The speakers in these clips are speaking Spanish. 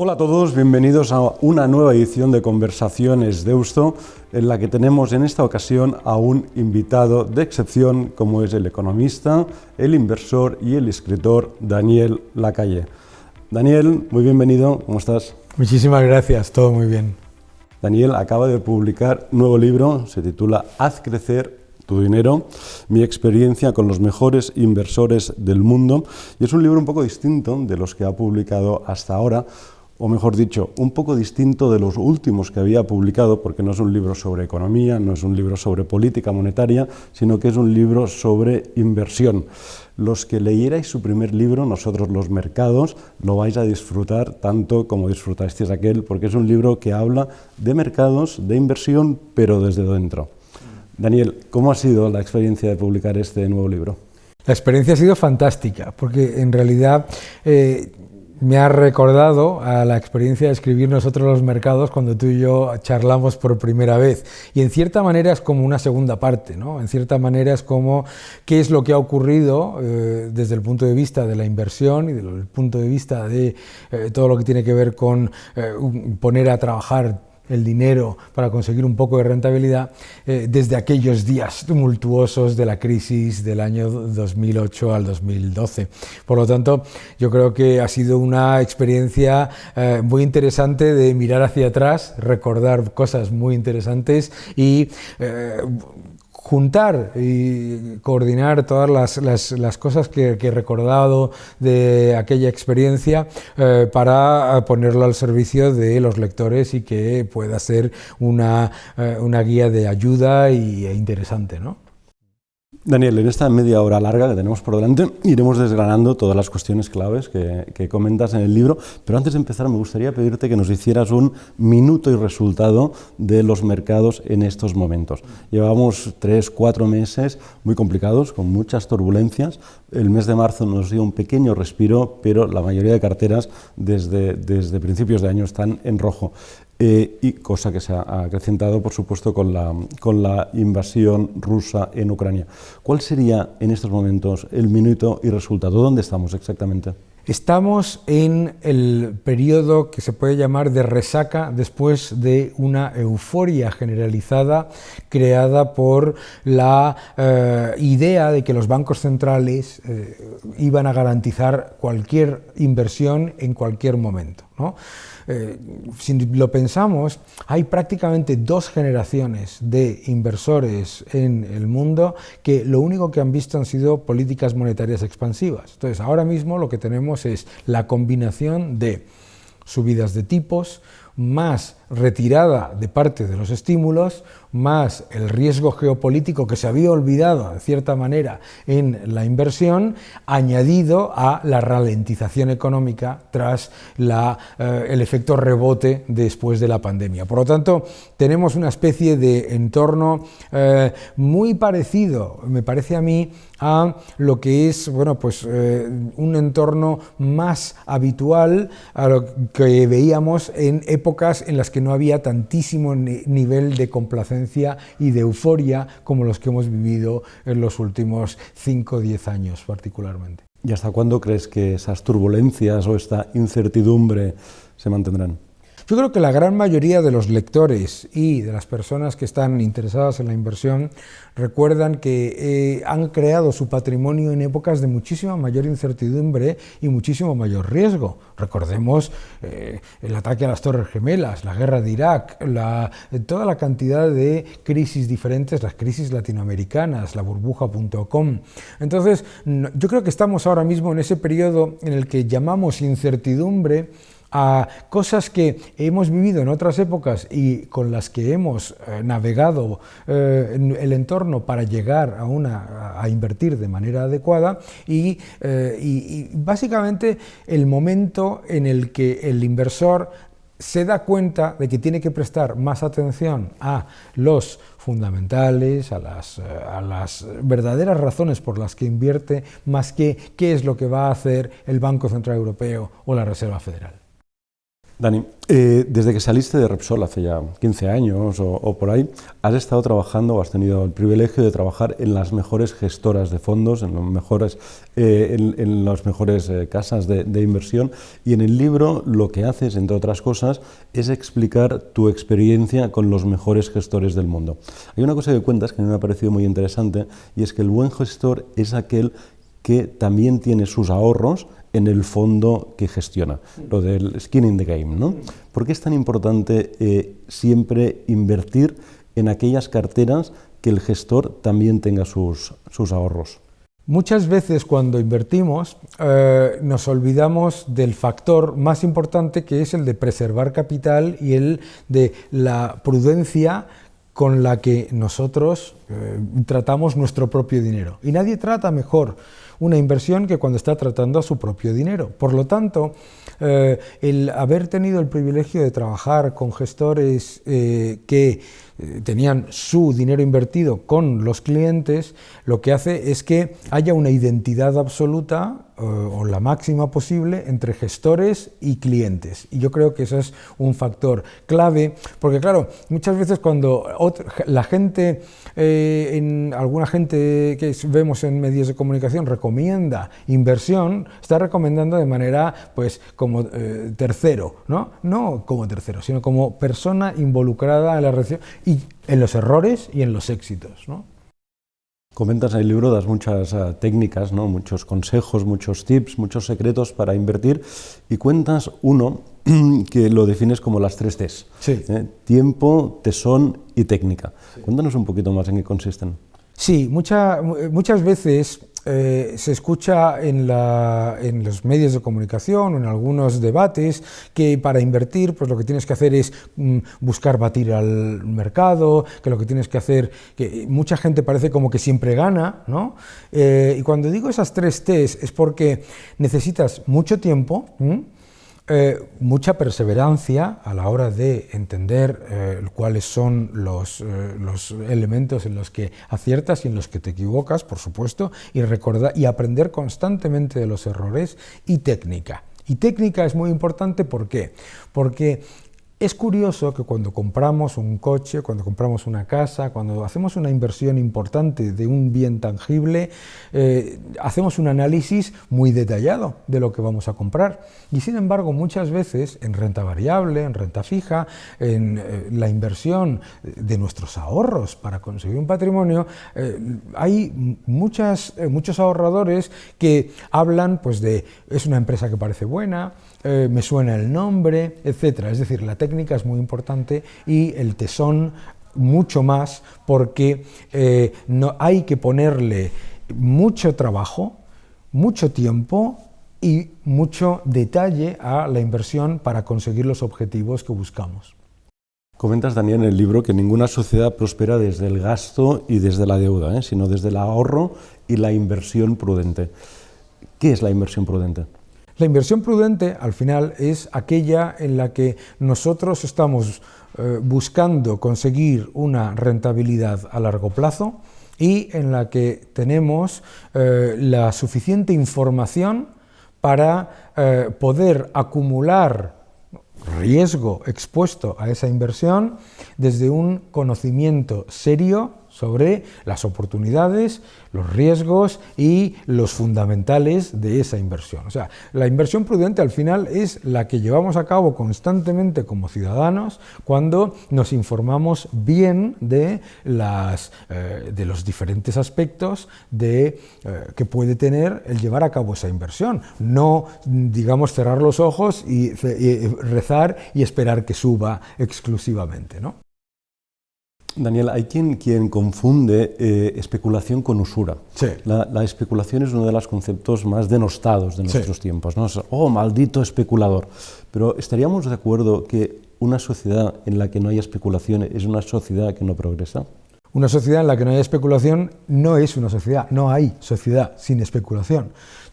Hola a todos, bienvenidos a una nueva edición de Conversaciones Deusto, en la que tenemos en esta ocasión a un invitado de excepción, como es el economista, el inversor y el escritor Daniel Lacalle. Daniel, muy bienvenido, ¿cómo estás? Muchísimas gracias, todo muy bien. Daniel acaba de publicar un nuevo libro, se titula Haz crecer tu dinero, mi experiencia con los mejores inversores del mundo, y es un libro un poco distinto de los que ha publicado hasta ahora, o mejor dicho, un poco distinto de los últimos que había publicado, porque no es un libro sobre economía, no es un libro sobre política monetaria, sino que es un libro sobre inversión. Los que leyerais su primer libro, Nosotros los mercados, lo vais a disfrutar tanto como disfrutasteis aquel, porque es un libro que habla de mercados, de inversión, pero desde dentro. Daniel, ¿cómo ha sido la experiencia de publicar este nuevo libro? La experiencia ha sido fantástica, porque en realidad me ha recordado a la experiencia de escribir Nosotros los mercados cuando tú y yo charlamos por primera vez. Y en cierta manera es como una segunda parte, ¿no? En cierta manera es como qué es lo que ha ocurrido desde el punto de vista de la inversión y desde el punto de vista de todo lo que tiene que ver con poner a trabajar el dinero para conseguir un poco de rentabilidad desde aquellos días tumultuosos de la crisis del año 2008 al 2012. Por lo tanto, yo creo que ha sido una experiencia muy interesante de mirar hacia atrás, recordar cosas muy interesantes y juntar y coordinar todas las cosas que he recordado de aquella experiencia para ponerlo al servicio de los lectores y que pueda ser una guía de ayuda e interesante, ¿no? Daniel, en esta media hora larga que tenemos por delante iremos desgranando todas las cuestiones claves que comentas en el libro, pero antes de empezar me gustaría pedirte que nos hicieras un minuto y resultado de los mercados en estos momentos. Llevamos 3-4 meses muy complicados, con muchas turbulencias. El mes de marzo nos dio un pequeño respiro, pero la mayoría de carteras desde principios de año están en rojo. Y cosa que se ha acrecentado, por supuesto, con la invasión rusa en Ucrania. ¿Cuál sería en estos momentos el minuto y resultado? ¿Dónde estamos exactamente? Estamos en el periodo que se puede llamar de resaca después de una euforia generalizada creada por la idea de que los bancos centrales iban a garantizar cualquier inversión en cualquier momento, ¿no? Si lo pensamos, hay prácticamente 2 generaciones de inversores en el mundo que lo único que han visto han sido políticas monetarias expansivas. Entonces, ahora mismo lo que tenemos es la combinación de subidas de tipos, más retirada de parte de los estímulos, más el riesgo geopolítico que se había olvidado, de cierta manera, en la inversión, añadido a la ralentización económica tras el efecto rebote después de la pandemia. Por lo tanto, tenemos una especie de entorno muy parecido, me parece a mí, a lo que es un entorno más habitual a lo que veíamos en épocas en las que no había tantísimo nivel de complacencia y de euforia como los que hemos vivido en los últimos 5 o 10 años particularmente. ¿Y hasta cuándo crees que esas turbulencias o esta incertidumbre se mantendrán? Yo creo que la gran mayoría de los lectores y de las personas que están interesadas en la inversión recuerdan que han creado su patrimonio en épocas de muchísima mayor incertidumbre y muchísimo mayor riesgo. Recordemos el ataque a las Torres Gemelas, la guerra de Irak, toda la cantidad de crisis diferentes, las crisis latinoamericanas, la burbuja.com. Entonces, yo creo que estamos ahora mismo en ese periodo en el que llamamos incertidumbre a cosas que hemos vivido en otras épocas y con las que hemos navegado en el entorno para llegar a invertir de manera adecuada y básicamente el momento en el que el inversor se da cuenta de que tiene que prestar más atención a los fundamentales, a las verdaderas razones por las que invierte, más que qué es lo que va a hacer el Banco Central Europeo o la Reserva Federal. Dani, desde que saliste de Repsol hace ya 15 años o por ahí, has estado trabajando o has tenido el privilegio de trabajar en las mejores gestoras de fondos, en las mejores casas de inversión, y en el libro lo que haces, entre otras cosas, es explicar tu experiencia con los mejores gestores del mundo. Hay una cosa que cuentas que a mí me ha parecido muy interesante, y es que el buen gestor es aquel que también tiene sus ahorros en el fondo que gestiona, lo del skin in the game, ¿no? ¿Por qué es tan importante siempre invertir en aquellas carteras que el gestor también tenga sus ahorros? Muchas veces cuando invertimos nos olvidamos del factor más importante, que es el de preservar capital y el de la prudencia con la que nosotros tratamos nuestro propio dinero. Y nadie trata mejor una inversión que cuando está tratando a su propio dinero. Por lo tanto, el haber tenido el privilegio de trabajar con gestores que tenían su dinero invertido con los clientes, lo que hace es que haya una identidad absoluta o la máxima posible entre gestores y clientes. Y yo creo que eso es un factor clave, porque claro, muchas veces cuando la gente, alguna gente que vemos en medios de comunicación recomienda inversión, está recomendando de manera pues como tercero, ¿no? No como tercero, sino como persona involucrada en la reacción y en los errores y en los éxitos, ¿no? Comentas en el libro, das muchas técnicas, ¿no? Muchos consejos, muchos tips, muchos secretos para invertir, y cuentas uno que lo defines como las 3 T's. Sí. Tiempo, tesón y técnica. Sí. Cuéntanos un poquito más en qué consisten. Sí, muchas veces se escucha en los medios de comunicación o en algunos debates que para invertir pues lo que tienes que hacer es buscar batir al mercado, que lo que tienes que hacer, que mucha gente parece como que siempre gana, ¿no? Y cuando digo esas 3 T's es porque necesitas mucho tiempo, mucha perseverancia a la hora de entender cuáles son los elementos en los que aciertas y en los que te equivocas, por supuesto, y recordar y aprender constantemente de los errores, y técnica. Y técnica es muy importante, ¿por qué? Porque es curioso que cuando compramos un coche, cuando compramos una casa, cuando hacemos una inversión importante de un bien tangible, hacemos un análisis muy detallado de lo que vamos a comprar. Y sin embargo, muchas veces en renta variable, en renta fija, en la inversión de nuestros ahorros para conseguir un patrimonio, hay muchos ahorradores que hablan pues de es una empresa que parece buena, me suena el nombre, etcétera. Es decir, la técnica es muy importante y el tesón mucho más, porque no hay que ponerle mucho trabajo, mucho tiempo y mucho detalle a la inversión para conseguir los objetivos que buscamos. Comentas, Daniel, en el libro que ninguna sociedad prospera desde el gasto y desde la deuda, sino desde el ahorro y la inversión prudente. ¿Qué es la inversión prudente? La inversión prudente, al final, es aquella en la que nosotros estamos buscando conseguir una rentabilidad a largo plazo y en la que tenemos la suficiente información para poder acumular riesgo expuesto a esa inversión desde un conocimiento serio sobre las oportunidades, los riesgos y los fundamentales de esa inversión. O sea, la inversión prudente al final es la que llevamos a cabo constantemente como ciudadanos cuando nos informamos bien de los diferentes aspectos que puede tener el llevar a cabo esa inversión. No, digamos, cerrar los ojos y rezar y esperar que suba exclusivamente, ¿no? Daniel, hay quien confunde especulación con usura. Sí. La especulación es uno de los conceptos más denostados de nuestros tiempos, ¿no? Oh, maldito especulador. Pero ¿estaríamos de acuerdo que una sociedad en la que no hay especulación es una sociedad que no progresa? Una sociedad en la que no hay especulación no es una sociedad, no hay sociedad sin especulación.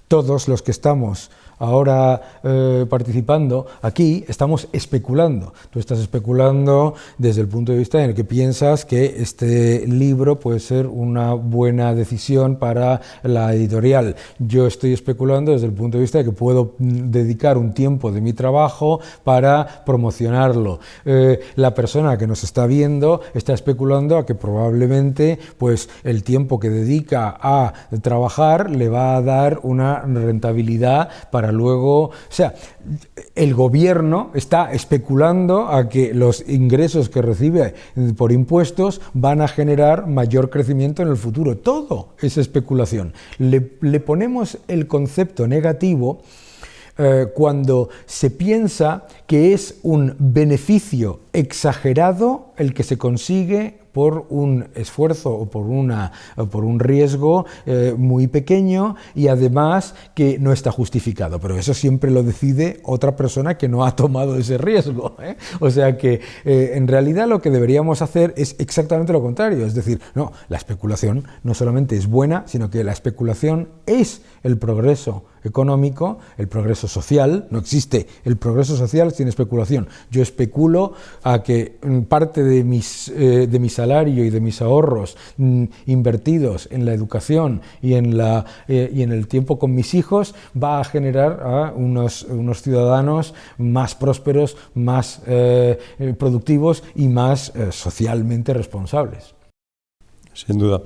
Todos los que estamos ahora participando aquí estamos especulando. Tú estás especulando desde el punto de vista en el que piensas que este libro puede ser una buena decisión para la editorial. Yo estoy especulando desde el punto de vista de que puedo dedicar un tiempo de mi trabajo para promocionarlo. La persona que nos está viendo está especulando a que probablemente pues, el tiempo que dedica a trabajar le va a dar una rentabilidad para luego, o sea, el gobierno está especulando a que los ingresos que recibe por impuestos van a generar mayor crecimiento en el futuro. Todo es especulación. Le ponemos el concepto negativo cuando se piensa que es un beneficio exagerado el que se consigue por un esfuerzo o por un riesgo muy pequeño y además que no está justificado. Pero eso siempre lo decide otra persona que no ha tomado ese riesgo, ¿eh? O sea que en realidad lo que deberíamos hacer es exactamente lo contrario. Es decir, no, la especulación no solamente es buena, sino que la especulación es el progreso económico, el progreso social. No existe el progreso social sin especulación. Yo especulo a que parte de mi salario y de mis ahorros invertidos en la educación y en el tiempo con mis hijos va a generar a unos ciudadanos más prósperos, más productivos y más socialmente responsables. Sin duda.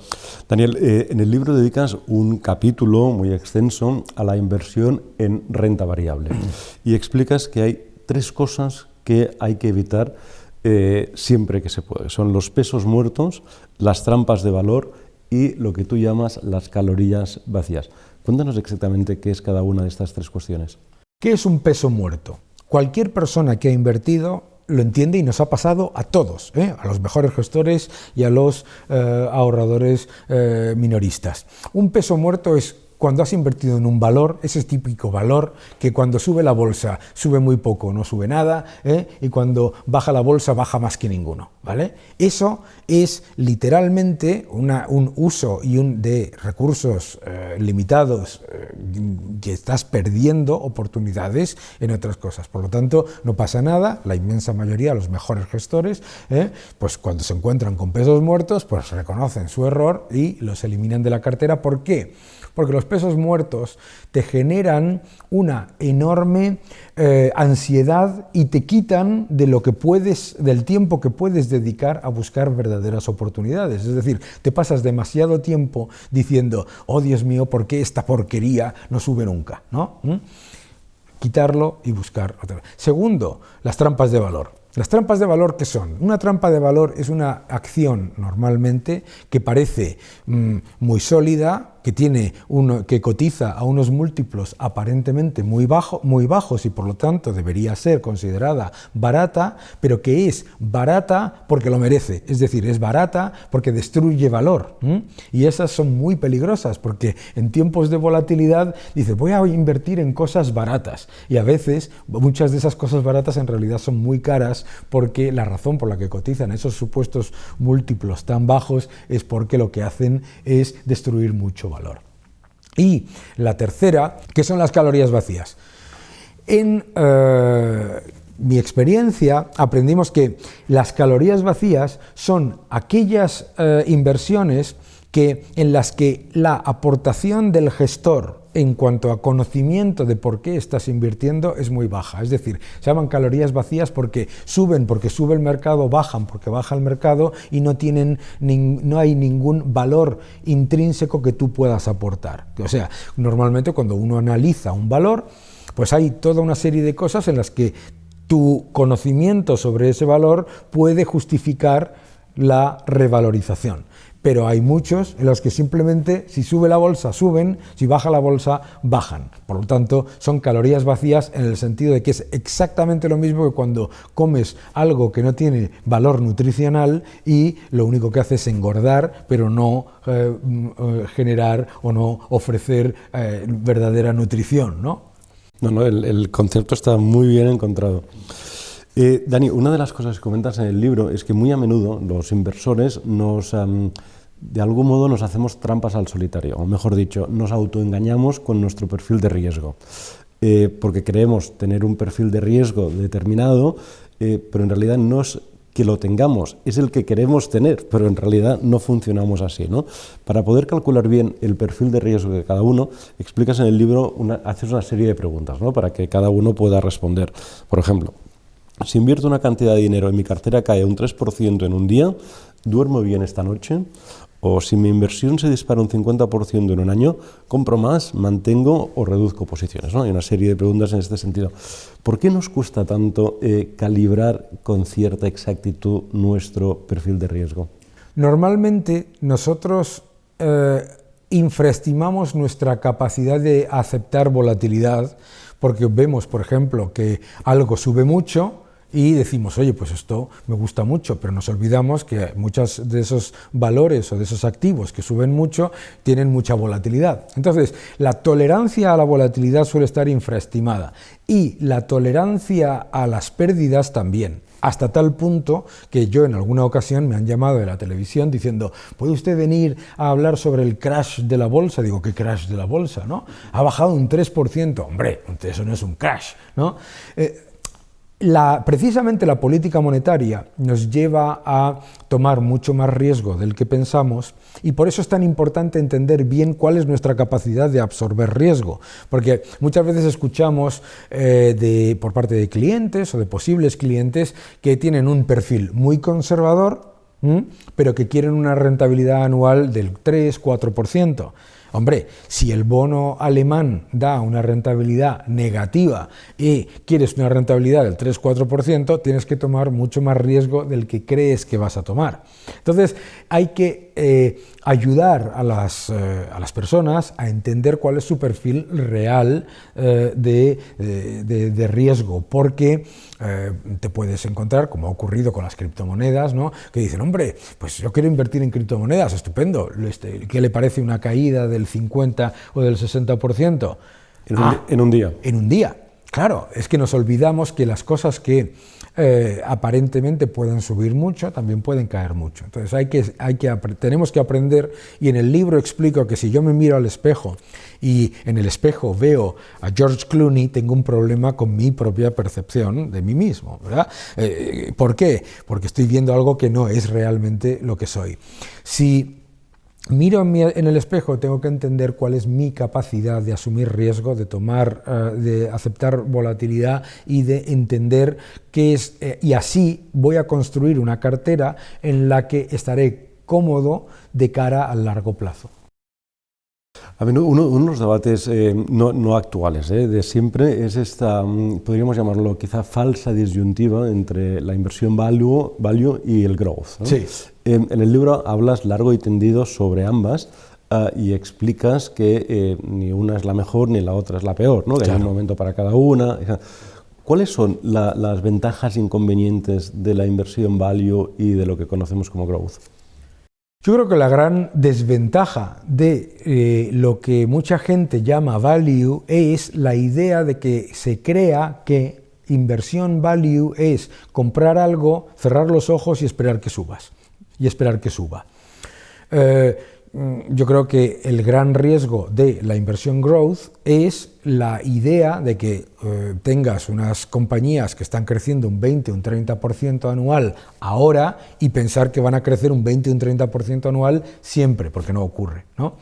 Daniel, en el libro dedicas un capítulo muy extenso a la inversión en renta variable y explicas que hay 3 cosas que hay que evitar siempre que se puede. Son los pesos muertos, las trampas de valor y lo que tú llamas las calorías vacías. Cuéntanos exactamente qué es cada una de estas 3 cuestiones. ¿Qué es un peso muerto? Cualquier persona que ha invertido lo entiende y nos ha pasado a todos, a los mejores gestores y a los ahorradores minoristas. Un peso muerto es cuando has invertido en un valor, ese típico valor que cuando sube la bolsa sube muy poco, no sube nada, y cuando baja la bolsa baja más que ninguno, ¿vale? Eso es literalmente un uso de recursos limitados que estás perdiendo oportunidades en otras cosas. Por lo tanto, no pasa nada, la inmensa mayoría, los mejores gestores, pues cuando se encuentran con pesos muertos, pues reconocen su error y los eliminan de la cartera. ¿Por qué? Porque los pesos muertos te generan una enorme ansiedad y te quitan del tiempo que puedes dedicar a buscar verdaderas oportunidades. Es decir, te pasas demasiado tiempo diciendo, oh Dios mío, ¿por qué esta porquería no sube nunca? ¿No? Quitarlo y buscar otra vez. Segundo, las trampas de valor. ¿Las trampas de valor qué son? Una trampa de valor es una acción normalmente que parece muy sólida, que cotiza a unos múltiplos aparentemente muy bajos y por lo tanto debería ser considerada barata, pero que es barata porque lo merece, es decir, es barata porque destruye valor. Y esas son muy peligrosas porque en tiempos de volatilidad dices, voy a invertir en cosas baratas y a veces muchas de esas cosas baratas en realidad son muy caras porque la razón por la que cotizan esos supuestos múltiplos tan bajos es porque lo que hacen es destruir mucho valor. Y la tercera, que son las calorías vacías. En mi experiencia aprendimos que las calorías vacías son aquellas inversiones en las que la aportación del gestor en cuanto a conocimiento de por qué estás invirtiendo es muy baja. Es decir, se llaman calorías vacías porque sube el mercado, bajan porque baja el mercado y no hay ningún valor intrínseco que tú puedas aportar. O sea, normalmente cuando uno analiza un valor, pues hay toda una serie de cosas en las que tu conocimiento sobre ese valor puede justificar la revalorización. Pero hay muchos en los que simplemente si sube la bolsa suben, si baja la bolsa bajan. Por lo tanto, son calorías vacías en el sentido de que es exactamente lo mismo que cuando comes algo que no tiene valor nutricional y lo único que hace es engordar, pero no generar o no ofrecer verdadera nutrición, ¿no? No, el concepto está muy bien encontrado. Dani, una de las cosas que comentas en el libro es que muy a menudo los inversores nos de algún modo nos hacemos trampas al solitario, o mejor dicho, nos autoengañamos con nuestro perfil de riesgo, porque creemos tener un perfil de riesgo determinado, pero en realidad no es que lo tengamos, es el que queremos tener, pero en realidad no funcionamos así, ¿no? Para poder calcular bien el perfil de riesgo de cada uno, explicas en el libro, haces una serie de preguntas, ¿no? Para que cada uno pueda responder. Por ejemplo, si invierto una cantidad de dinero y mi cartera cae un 3% en un día, ¿duermo bien esta noche? O si mi inversión se dispara un 50% en un año, ¿compro más, mantengo o reduzco posiciones? ¿No? Hay una serie de preguntas en este sentido. ¿Por qué nos cuesta tanto calibrar con cierta exactitud nuestro perfil de riesgo? Normalmente nosotros infraestimamos nuestra capacidad de aceptar volatilidad porque vemos, por ejemplo, que algo sube mucho y decimos, oye, pues esto me gusta mucho, pero nos olvidamos que muchos de esos valores o de esos activos que suben mucho tienen mucha volatilidad. Entonces, la tolerancia a la volatilidad suele estar infraestimada y la tolerancia a las pérdidas también. Hasta tal punto que yo en alguna ocasión me han llamado de la televisión diciendo, ¿puede usted venir a hablar sobre el crash de la bolsa? Digo, ¿qué crash de la bolsa? ¿No? Ha bajado un 3%. Hombre, eso no es un crash, ¿no? Precisamente la política monetaria nos lleva a tomar mucho más riesgo del que pensamos y por eso es tan importante entender bien cuál es nuestra capacidad de absorber riesgo, porque muchas veces escuchamos por parte de clientes o de posibles clientes que tienen un perfil muy conservador, pero que quieren una rentabilidad anual del 3-4%. Hombre, si el bono alemán da una rentabilidad negativa y quieres una rentabilidad del 3-4%, tienes que tomar mucho más riesgo del que crees que vas a tomar. Entonces, hay que ayudar a las personas a entender cuál es su perfil real de riesgo, porque te puedes encontrar, como ha ocurrido con las criptomonedas, ¿no? Que dicen, hombre, pues yo quiero invertir en criptomonedas, estupendo, ¿qué le parece una caída del 50 o del 60%? En un día. En un día. Claro, es que nos olvidamos que las cosas que aparentemente pueden subir mucho, también pueden caer mucho. Entonces tenemos que aprender, y en el libro explico que si yo me miro al espejo y en el espejo veo a George Clooney, tengo un problema con mi propia percepción de mí mismo, ¿verdad? ¿Por qué? Porque estoy viendo algo que no es realmente lo que soy. Si miro en el espejo, tengo que entender cuál es mi capacidad de asumir riesgo, de aceptar volatilidad y de entender qué es, y así voy a construir una cartera en la que estaré cómodo de cara al largo plazo. A ver, uno de los debates no actuales de siempre es esta, podríamos llamarlo quizá falsa disyuntiva entre la inversión value y el growth, ¿no? Sí. En el libro hablas largo y tendido sobre ambas y explicas que ni una es la mejor ni la otra es la peor, ¿no? Que Claro. hay un momento para cada una. ¿Cuáles son las ventajas e inconvenientes de la inversión value y de lo que conocemos como growth? Yo creo que la gran desventaja de lo que mucha gente llama value es la idea de que se crea que inversión value es comprar algo, cerrar los ojos y esperar que suba. Yo creo que el gran riesgo de la inversión growth es la idea de que tengas unas compañías que están creciendo un 20 o un 30% anual ahora y pensar que van a crecer un 20 o un 30% anual siempre, porque no ocurre, ¿no?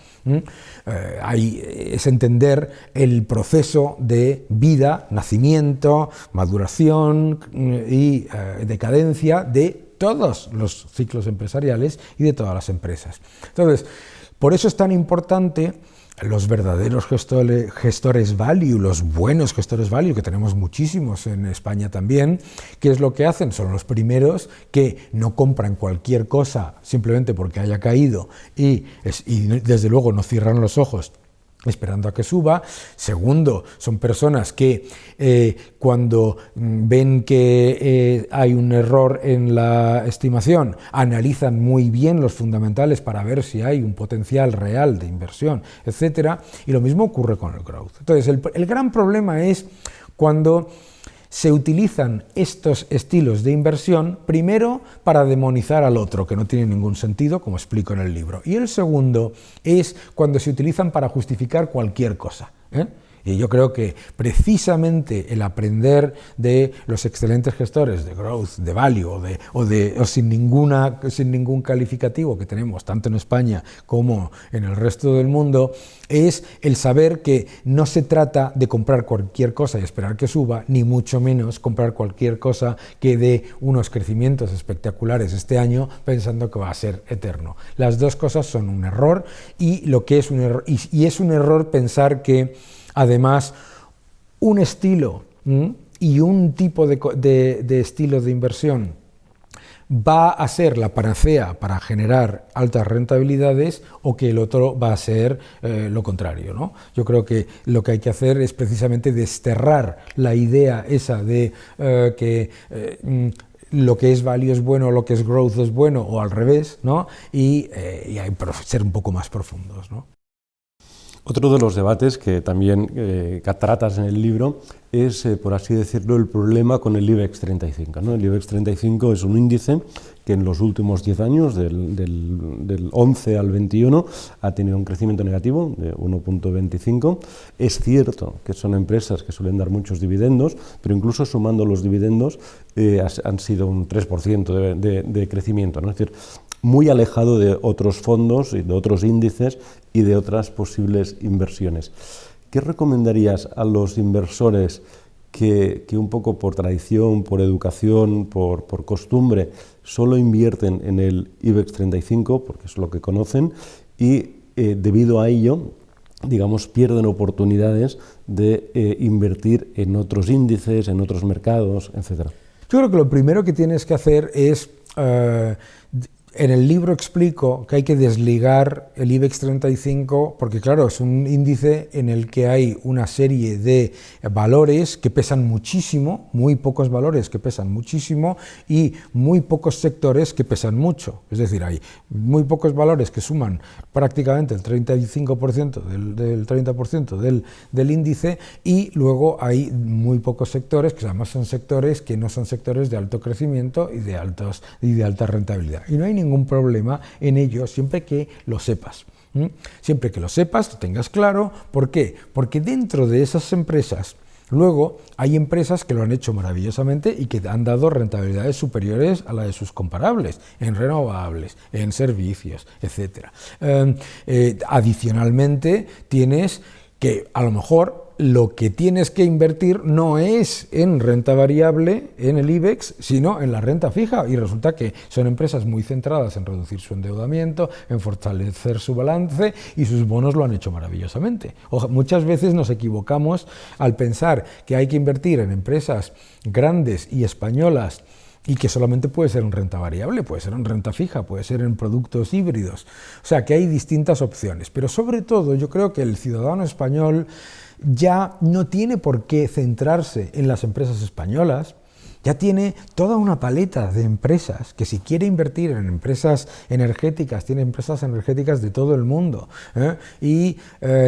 Es entender el proceso de vida, nacimiento, maduración y decadencia de todos los ciclos empresariales y de todas las empresas. Entonces, por eso es tan importante los verdaderos gestores value, los buenos gestores value, que tenemos muchísimos en España también. ¿Qué es lo que hacen? Son los primeros que no compran cualquier cosa simplemente porque haya caído y desde luego no cierran los ojos esperando a que suba. Segundo, son personas que cuando ven que hay un error en la estimación, analizan muy bien los fundamentales para ver si hay un potencial real de inversión, etcétera. Y lo mismo ocurre con el growth. Entonces, el gran problema es cuando se utilizan estos estilos de inversión primero para demonizar al otro, que no tiene ningún sentido, como explico en el libro. Y el segundo es cuando se utilizan para justificar cualquier cosa, ¿eh? Y yo creo que precisamente el aprender de los excelentes gestores de growth, de value o sin ningún calificativo que tenemos tanto en España como en el resto del mundo, es el saber que no se trata de comprar cualquier cosa y esperar que suba, ni mucho menos comprar cualquier cosa que dé unos crecimientos espectaculares este año pensando que va a ser eterno. Las dos cosas son un error, y lo que es un error, y es un error pensar que además un estilo y un tipo de estilo de inversión va a ser la panacea para generar altas rentabilidades, o que el otro va a ser lo contrario, ¿no? Yo creo que lo que hay que hacer es precisamente desterrar la idea esa de que lo que es value es bueno, lo que es growth es bueno, o al revés, ¿no? Y hay que ser un poco más profundos, ¿no? Otro de los debates que también tratas en el libro es, por así decirlo, el problema con el IBEX 35, ¿no? El IBEX 35 es un índice que en los últimos 10 años, del 11 al 21, ha tenido un crecimiento negativo de 1,25. Es cierto que son empresas que suelen dar muchos dividendos, pero incluso sumando los dividendos han sido un 3% de crecimiento, ¿no? Es decir, muy alejado de otros fondos y de otros índices y de otras posibles inversiones. ¿Qué recomendarías a los inversores que un poco por tradición, por educación, por costumbre, solo invierten en el IBEX 35, porque es lo que conocen, y debido a ello, digamos, pierden oportunidades de invertir en otros índices, en otros mercados, etcétera? Yo creo que lo primero que tienes que hacer es... En el libro explico que hay que desligar el IBEX 35 porque, claro, es un índice en el que hay una serie de valores que pesan muchísimo, muy pocos valores que pesan muchísimo y muy pocos sectores que pesan mucho. Es decir, hay muy pocos valores que suman prácticamente el 35% del 30% del índice, y luego hay muy pocos sectores que además son sectores que no son sectores de alto crecimiento y de alta rentabilidad. Y no hay ningún problema en ello siempre que lo sepas. Siempre que lo sepas, lo tengas claro. ¿Por qué? Porque dentro de esas empresas luego hay empresas que lo han hecho maravillosamente y que han dado rentabilidades superiores a la de sus comparables, en renovables, en servicios, etc. Adicionalmente, tienes que a lo mejor lo que tienes que invertir no es en renta variable en el IBEX, sino en la renta fija, y resulta que son empresas muy centradas en reducir su endeudamiento, en fortalecer su balance, y sus bonos lo han hecho maravillosamente. Muchas veces nos equivocamos al pensar que hay que invertir en empresas grandes y españolas y que solamente puede ser en renta variable, puede ser en renta fija, puede ser en productos híbridos. O sea, que hay distintas opciones, pero sobre todo yo creo que el ciudadano español ya no tiene por qué centrarse en las empresas españolas, ya tiene toda una paleta de empresas que, si quiere invertir en empresas energéticas, tiene empresas energéticas de todo el mundo, y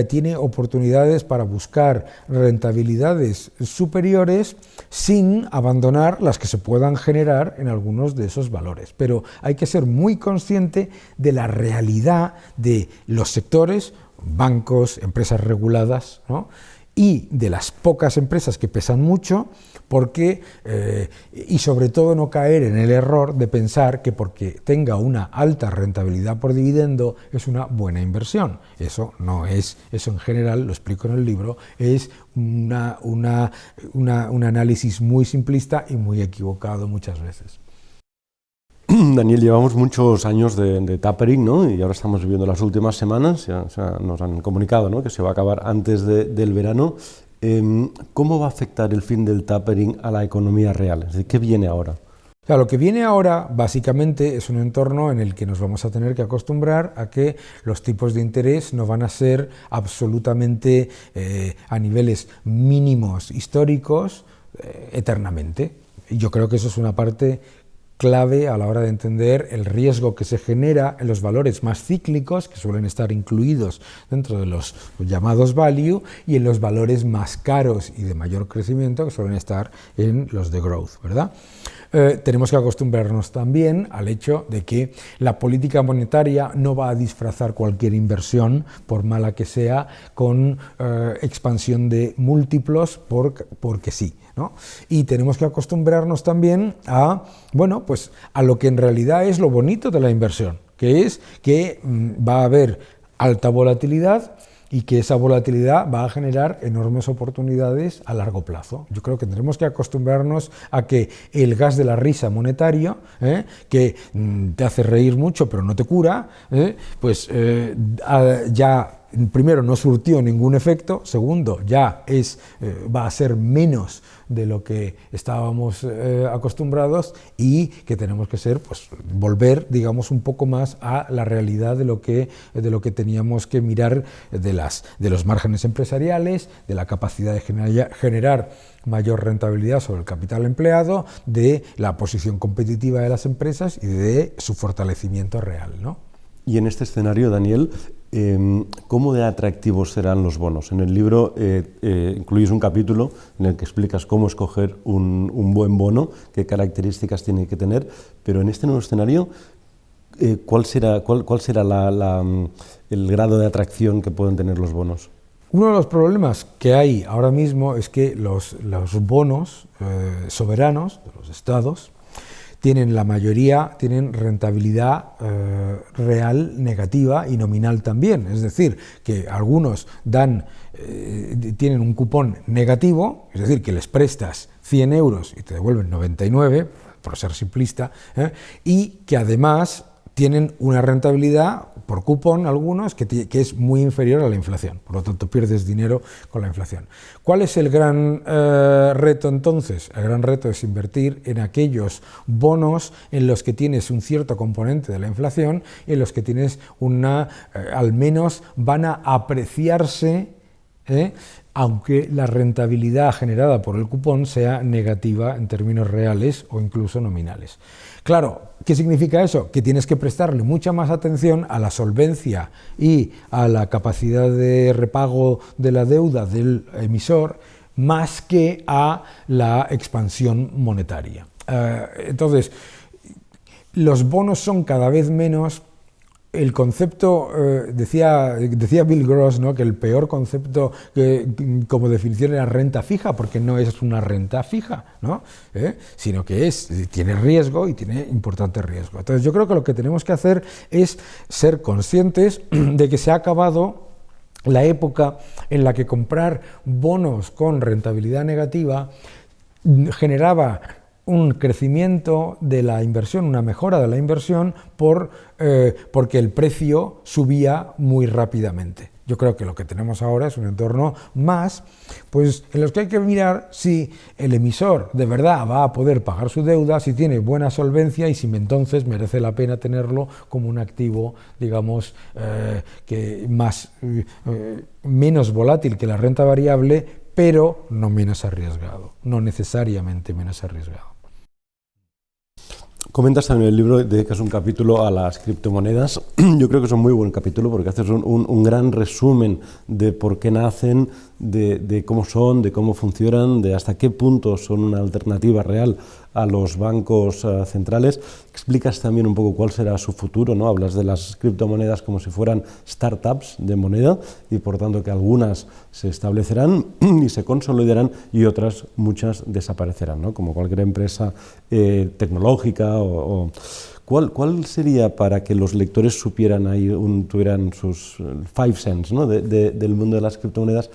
tiene oportunidades para buscar rentabilidades superiores sin abandonar las que se puedan generar en algunos de esos valores. Pero hay que ser muy consciente de la realidad de los sectores, bancos, empresas reguladas, ¿no?, y de las pocas empresas que pesan mucho, porque y sobre todo no caer en el error de pensar que porque tenga una alta rentabilidad por dividendo es una buena inversión. Eso no es, eso en general, lo explico en el libro, es un análisis muy simplista y muy equivocado muchas veces. Daniel, llevamos muchos años de tapering, ¿no? Y ahora estamos viviendo las últimas semanas, nos han comunicado, ¿no?, que se va a acabar antes del verano. ¿Cómo va a afectar el fin del tapering a la economía real? Es decir, ¿qué viene ahora? O sea, lo que viene ahora básicamente es un entorno en el que nos vamos a tener que acostumbrar a que los tipos de interés no van a ser absolutamente a niveles mínimos históricos eternamente. Yo creo que eso es una parte clave a la hora de entender el riesgo que se genera en los valores más cíclicos, que suelen estar incluidos dentro de los llamados value, y en los valores más caros y de mayor crecimiento, que suelen estar en los de growth, ¿verdad? Tenemos que acostumbrarnos también al hecho de que la política monetaria no va a disfrazar cualquier inversión, por mala que sea, con expansión de múltiplos porque sí, ¿no? Y tenemos que acostumbrarnos también a, bueno, pues a lo que en realidad es lo bonito de la inversión, que es que va a haber alta volatilidad y que esa volatilidad va a generar enormes oportunidades a largo plazo. Yo creo que tendremos que acostumbrarnos a que el gas de la risa monetario, que te hace reír mucho pero no te cura, ya primero no surtió ningún efecto, segundo ya va a ser menos de lo que estábamos acostumbrados, y que tenemos que volver, digamos, un poco más a la realidad de lo que teníamos que mirar de los márgenes empresariales, de la capacidad de generar mayor rentabilidad sobre el capital empleado, de la posición competitiva de las empresas y de su fortalecimiento real, ¿no? Y en este escenario, Daniel, ¿cómo de atractivos serán los bonos? En el libro incluyes un capítulo en el que explicas cómo escoger un buen bono, qué características tiene que tener, pero en este nuevo escenario, ¿cuál será el grado de atracción que pueden tener los bonos? Uno de los problemas que hay ahora mismo es que los bonos soberanos de los estados la mayoría tienen rentabilidad real negativa y nominal también. Es decir, que algunos tienen un cupón negativo, es decir, que les prestas 100 euros y te devuelven 99, por ser simplista, y que además tienen una rentabilidad por cupón, algunos, que es muy inferior a la inflación. Por lo tanto, pierdes dinero con la inflación. ¿Cuál es el gran reto entonces? El gran reto es invertir en aquellos bonos en los que tienes un cierto componente de la inflación, en los que tienes al menos van a apreciarse, aunque la rentabilidad generada por el cupón sea negativa en términos reales o incluso nominales. Claro, ¿qué significa eso? Que tienes que prestarle mucha más atención a la solvencia y a la capacidad de repago de la deuda del emisor, más que a la expansión monetaria. Entonces, los bonos son cada vez menos. El concepto, decía Bill Gross, ¿no?, que el peor concepto como definición era renta fija, porque no es una renta fija, ¿no? Sino que tiene riesgo y tiene importante riesgo. Entonces yo creo que lo que tenemos que hacer es ser conscientes de que se ha acabado la época en la que comprar bonos con rentabilidad negativa generaba un crecimiento de la inversión, una mejora de la inversión porque el precio subía muy rápidamente. Yo creo que lo que tenemos ahora es un entorno más, pues, en los que hay que mirar si el emisor de verdad va a poder pagar su deuda, si tiene buena solvencia y si entonces merece la pena tenerlo como un activo, digamos, menos volátil que la renta variable, pero no menos arriesgado, no necesariamente menos arriesgado. Comentas también en el libro, dedicas un capítulo a las criptomonedas. Yo creo que es un muy buen capítulo porque haces un gran resumen de por qué nacen, de cómo son, de cómo funcionan, de hasta qué punto son una alternativa real a los bancos centrales. Explicas también un poco cuál será su futuro, ¿no? Hablas de las criptomonedas como si fueran startups de moneda y por tanto que algunas se establecerán y se consolidarán y otras muchas desaparecerán, ¿no? Como cualquier empresa tecnológica ¿Cuál sería, para que los lectores supieran tuvieran sus 5 cents, ¿no?, del mundo de las criptomonedas?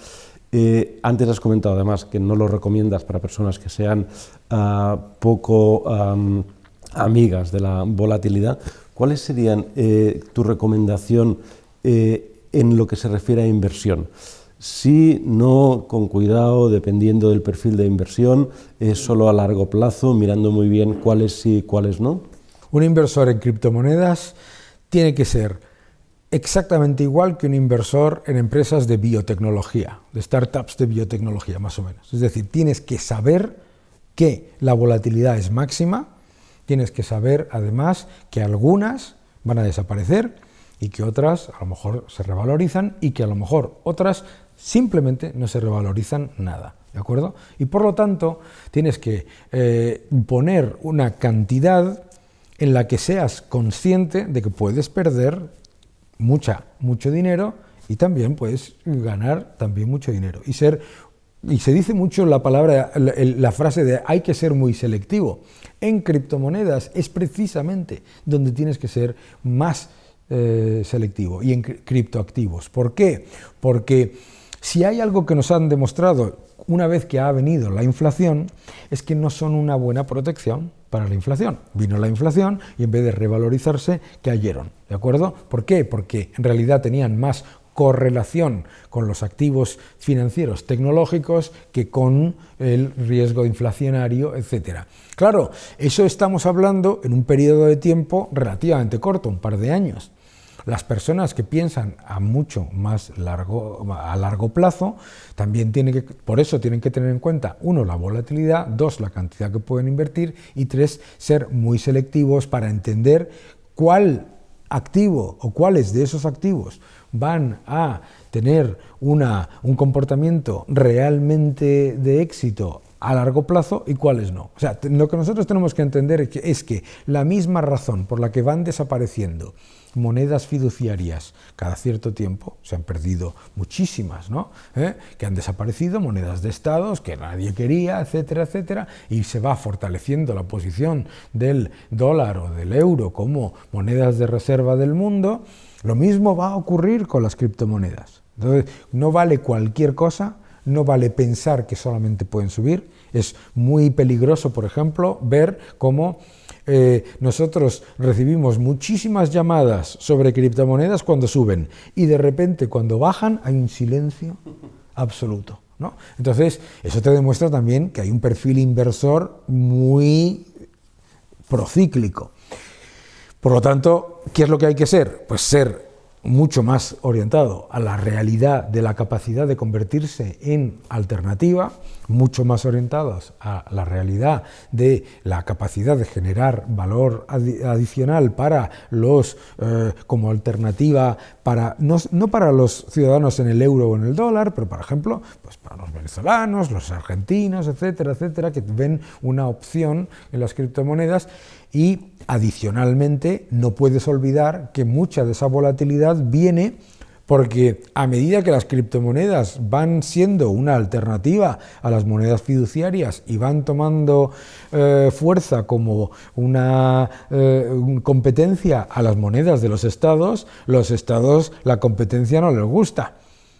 Antes has comentado además que no lo recomiendas para personas que sean poco amigas de la volatilidad. ¿Cuáles serían tu recomendación en lo que se refiere a inversión? Sí, no, con cuidado, dependiendo del perfil de inversión, solo a largo plazo, mirando muy bien cuáles sí y cuáles no. Un inversor en criptomonedas tiene que ser exactamente igual que un inversor en empresas de biotecnología, de startups de biotecnología, más o menos. Es decir, tienes que saber que la volatilidad es máxima, Tienes que saber, además, que algunas van a desaparecer y que otras a lo mejor se revalorizan y que a lo mejor otras simplemente no se revalorizan nada, ¿de acuerdo? Y por lo tanto tienes que poner una cantidad en la que seas consciente de que puedes perder mucho dinero y también puedes ganar también mucho dinero. Y se dice mucho la frase de hay que ser muy selectivo. En criptomonedas es precisamente donde tienes que ser más selectivo, y en criptoactivos. ¿Por qué? Porque si hay algo que nos han demostrado una vez que ha venido la inflación, es que no son una buena protección para la inflación. Vino la inflación y en vez de revalorizarse, cayeron. ¿De acuerdo? ¿Por qué? Porque en realidad tenían más correlación con los activos financieros tecnológicos que con el riesgo inflacionario, etcétera. Claro, eso estamos hablando en un periodo de tiempo relativamente corto, un par de años. Las personas que piensan a largo plazo, también por eso tienen que tener en cuenta, 1, la volatilidad, 2, la cantidad que pueden invertir y 3, ser muy selectivos para entender cuál activo o cuáles de esos activos van a tener un comportamiento realmente de éxito a largo plazo y cuáles no. O sea, lo que nosotros tenemos que entender es que la misma razón por la que van desapareciendo monedas fiduciarias cada cierto tiempo, se han perdido muchísimas, ¿no? Que han desaparecido, monedas de estados que nadie quería, etcétera, etcétera, y se va fortaleciendo la posición del dólar o del euro como monedas de reserva del mundo. Lo mismo va a ocurrir con las criptomonedas. Entonces, no vale cualquier cosa, no vale pensar que solamente pueden subir. Es muy peligroso, por ejemplo, ver cómo nosotros recibimos muchísimas llamadas sobre criptomonedas cuando suben y de repente cuando bajan hay un silencio absoluto, ¿no? Entonces, eso te demuestra también que hay un perfil inversor muy procíclico. Por lo tanto, ¿qué es lo que hay que ser? Pues ser mucho más orientado a la realidad de la capacidad de convertirse en alternativa, mucho más orientados a la realidad de la capacidad de generar valor adicional para como alternativa para no para los ciudadanos en el euro o en el dólar, pero por ejemplo, pues para los venezolanos, los argentinos, etcétera, etcétera, que ven una opción en las criptomonedas. Y adicionalmente no puedes olvidar que mucha de esa volatilidad viene porque a medida que las criptomonedas van siendo una alternativa a las monedas fiduciarias y van tomando fuerza como una competencia a las monedas de los estados la competencia no les gusta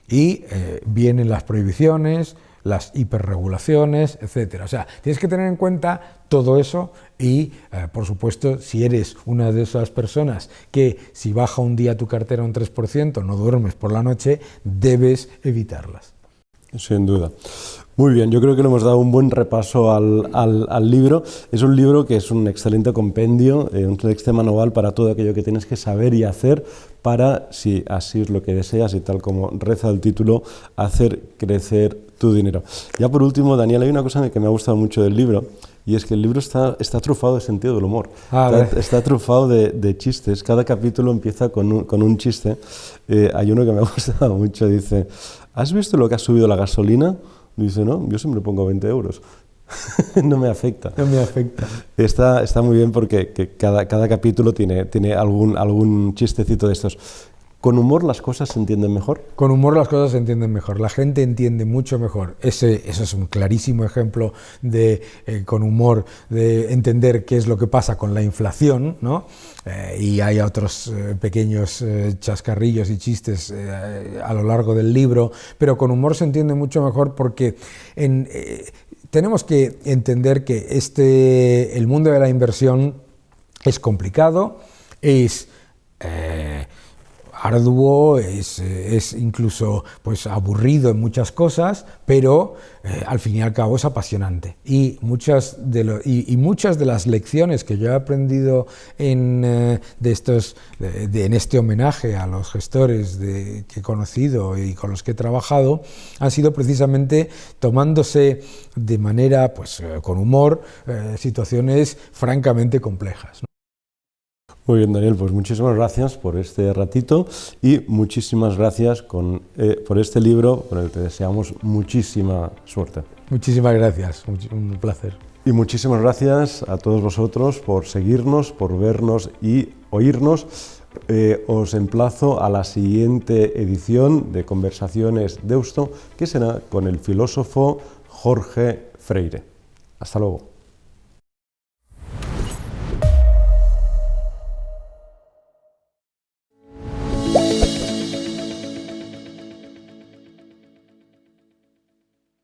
y vienen las prohibiciones, las hiperregulaciones, etcétera. O sea, tienes que tener en cuenta todo eso y, por supuesto, si eres una de esas personas que si baja un día tu cartera un 3%, no duermes por la noche, debes evitarlas. Sin duda. Muy bien, yo creo que le hemos dado un buen repaso al libro. Es un libro que es un excelente compendio, un excelente manual para todo aquello que tienes que saber y hacer para, si así es lo que deseas y tal como reza el título, hacer crecer tu dinero. Ya por último, Daniel, hay una cosa que me ha gustado mucho del libro y es que el libro está trufado de sentido del humor, está trufado de chistes. Cada capítulo empieza con un chiste. Hay uno que me ha gustado mucho, dice: ¿has visto lo que ha subido la gasolina? Dice: no, yo siempre pongo 20 euros. No me afecta. No me afecta. Está muy bien porque cada capítulo tiene algún chistecito de estos. ¿Con humor las cosas se entienden mejor? Con humor las cosas se entienden mejor, la gente entiende mucho mejor. Eso es un clarísimo ejemplo de, con humor, de entender qué es lo que pasa con la inflación, ¿no? Y hay otros pequeños chascarrillos y chistes a lo largo del libro, pero con humor se entiende mucho mejor porque tenemos que entender que el mundo de la inversión es complicado, arduo, es incluso pues, aburrido en muchas cosas, pero al fin y al cabo es apasionante. Y muchas de las lecciones que yo he aprendido en este homenaje a los gestores que he conocido y con los que he trabajado han sido precisamente tomándose de manera, pues, con humor, situaciones francamente complejas, ¿no? Muy bien, Daniel, pues muchísimas gracias por este ratito y muchísimas gracias por este libro, por el que deseamos muchísima suerte. Muchísimas gracias, un placer. Y muchísimas gracias a todos vosotros por seguirnos, por vernos y oírnos. Os emplazo a la siguiente edición de Conversaciones Deusto, que será con el filósofo Jorge Freire. Hasta luego.